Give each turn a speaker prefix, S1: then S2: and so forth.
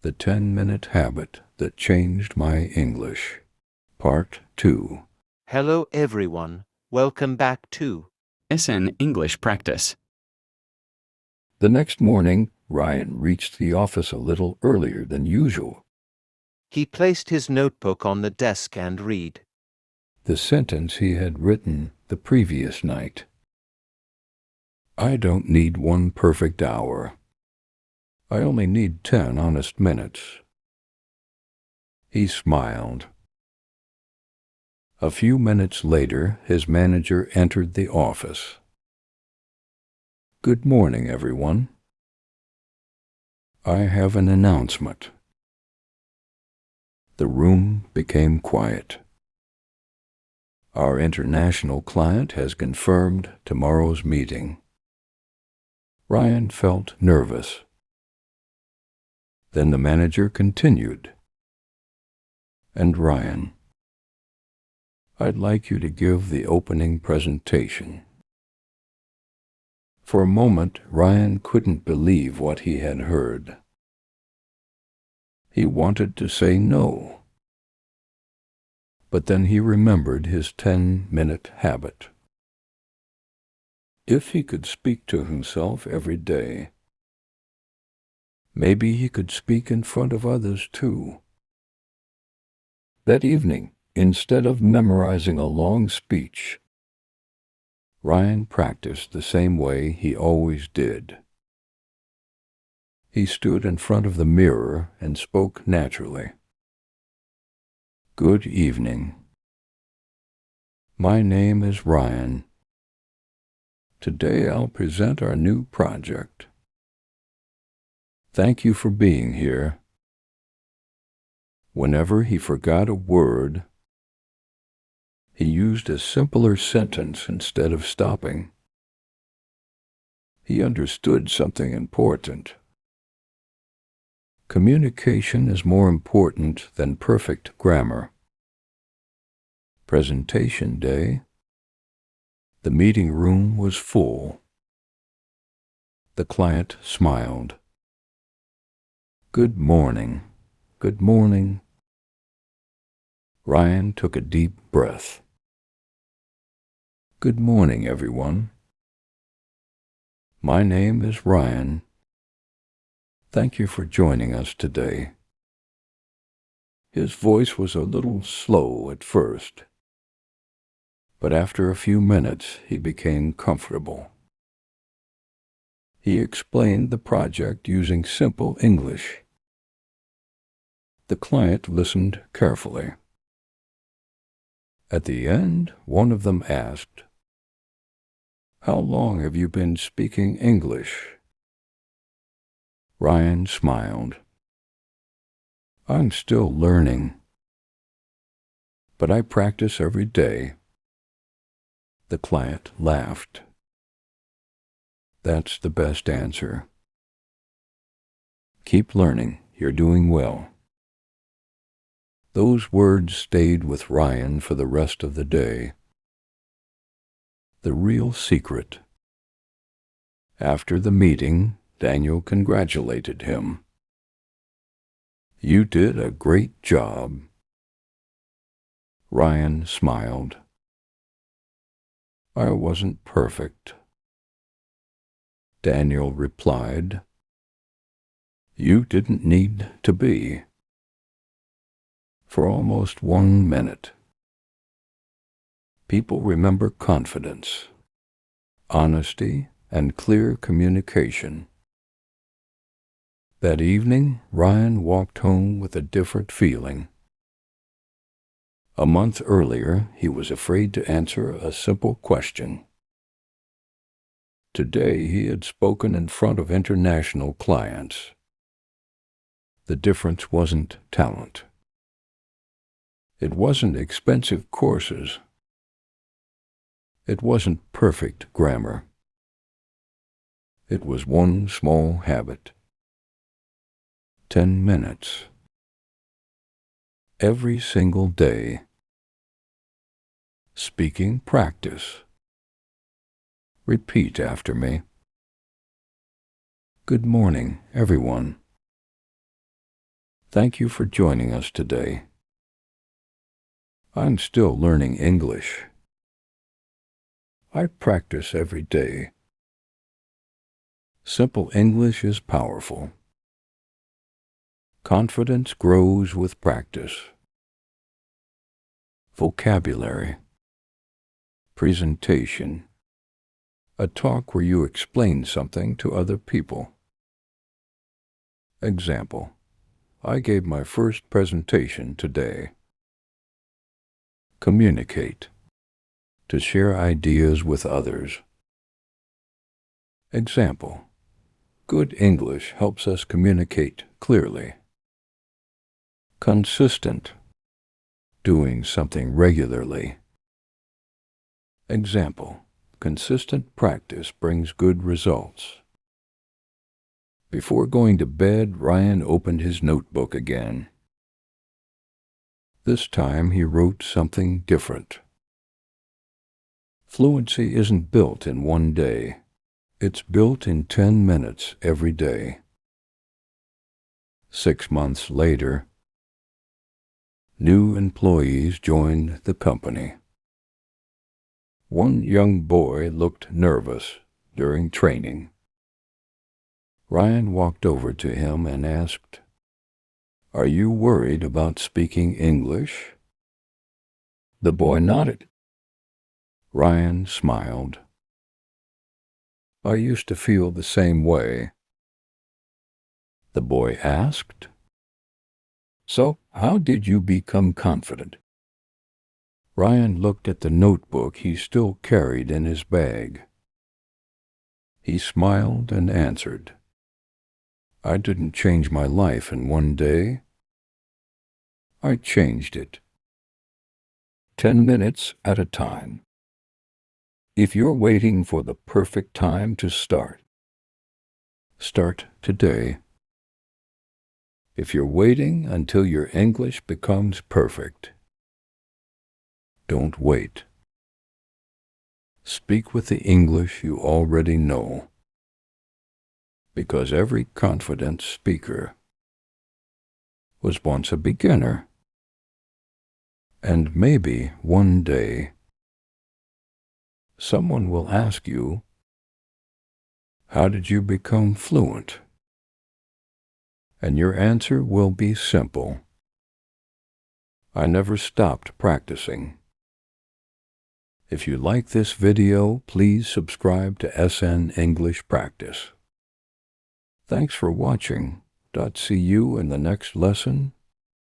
S1: The 10-Minute Habit That Changed My English. Part 2.
S2: Hello everyone. Welcome back to
S3: SN English Practice.
S1: The next morning, Ryan reached the office a little earlier than usual.
S2: He placed his notebook on the desk and read.
S1: The sentence he had written the previous night. I don't need one perfect hour. I only need 10 honest minutes. He smiled. A few minutes later, his manager entered the office. Good morning, everyone. I have an announcement. The room became quiet. Our international client has confirmed tomorrow's meeting. Ryan felt nervous. Then the manager continued. And Ryan, I'd like you to give the opening presentation. For a moment, Ryan couldn't believe what he had heard. He wanted to say no. But then he remembered his 10-minute habit. If he could speak to himself every day, maybe he could speak in front of others too. That evening, instead of memorizing a long speech, Ryan practiced the same way he always did. He stood in front of the mirror and spoke naturally. Good evening. My name is Ryan. Today I'll present our new project. Thank you for being here. Whenever he forgot a word, he used a simpler sentence instead of stopping. He understood something important. Communication is more important than perfect grammar. Presentation day. The meeting room was full. The client smiled. Good morning. Good morning. Ryan took a deep breath. Good morning, everyone. My name is Ryan. Thank you for joining us today. His voice was a little slow at first, but after a few minutes he became comfortable. He explained the project using simple English. The client listened carefully. At the end, one of them asked, How long have you been speaking English? Ryan smiled. I'm still learning, but I practice every day. The client laughed. That's the best answer. Keep learning. You're doing well. Those words stayed with Ryan for the rest of the day. The real secret. After the meeting, Daniel congratulated him. You did a great job. Ryan smiled. I wasn't perfect. Daniel replied, You didn't need to be. For almost 1 minute. People remember confidence, honesty, and clear communication. That evening, Ryan walked home with a different feeling. A month earlier, he was afraid to answer a simple question. Today, he had spoken in front of international clients. The difference wasn't talent. It wasn't expensive courses. It wasn't perfect grammar. It was one small habit. 10 minutes. Every single day. Speaking practice. Repeat after me. Good morning, everyone. Thank you for joining us today. I'm still learning English. I practice every day. Simple English is powerful. Confidence grows with practice. Vocabulary. Presentation. A talk where you explain something to other people. Example. I gave my first presentation today. Communicate. To share ideas with others. Example. Good English helps us communicate clearly. Consistent. Doing something regularly. Example. Consistent practice brings good results. Before going to bed, Ryan opened his notebook again. This time he wrote something different. Fluency isn't built in one day. It's built in 10 minutes every day. 6 months later, new employees joined the company. One young boy looked nervous during training. Ryan walked over to him and asked, "Are you worried about speaking English?" The boy nodded. Ryan smiled. "I used to feel the same way." The boy asked, "So, how did you become confident?" Ryan looked at the notebook he still carried in his bag. He smiled and answered, "I didn't change my life in one day. I changed it. 10 minutes at a time." If you're waiting for the perfect time to start, start today. If you're waiting until your English becomes perfect, don't wait. Speak with the English you already know, because every confident speaker was once a beginner, and maybe one day someone will ask you, "How did you become fluent?" And your answer will be simple, "I never stopped practicing." If you like this video, please subscribe to SN English Practice. Thanks for watching. See you in the next lesson.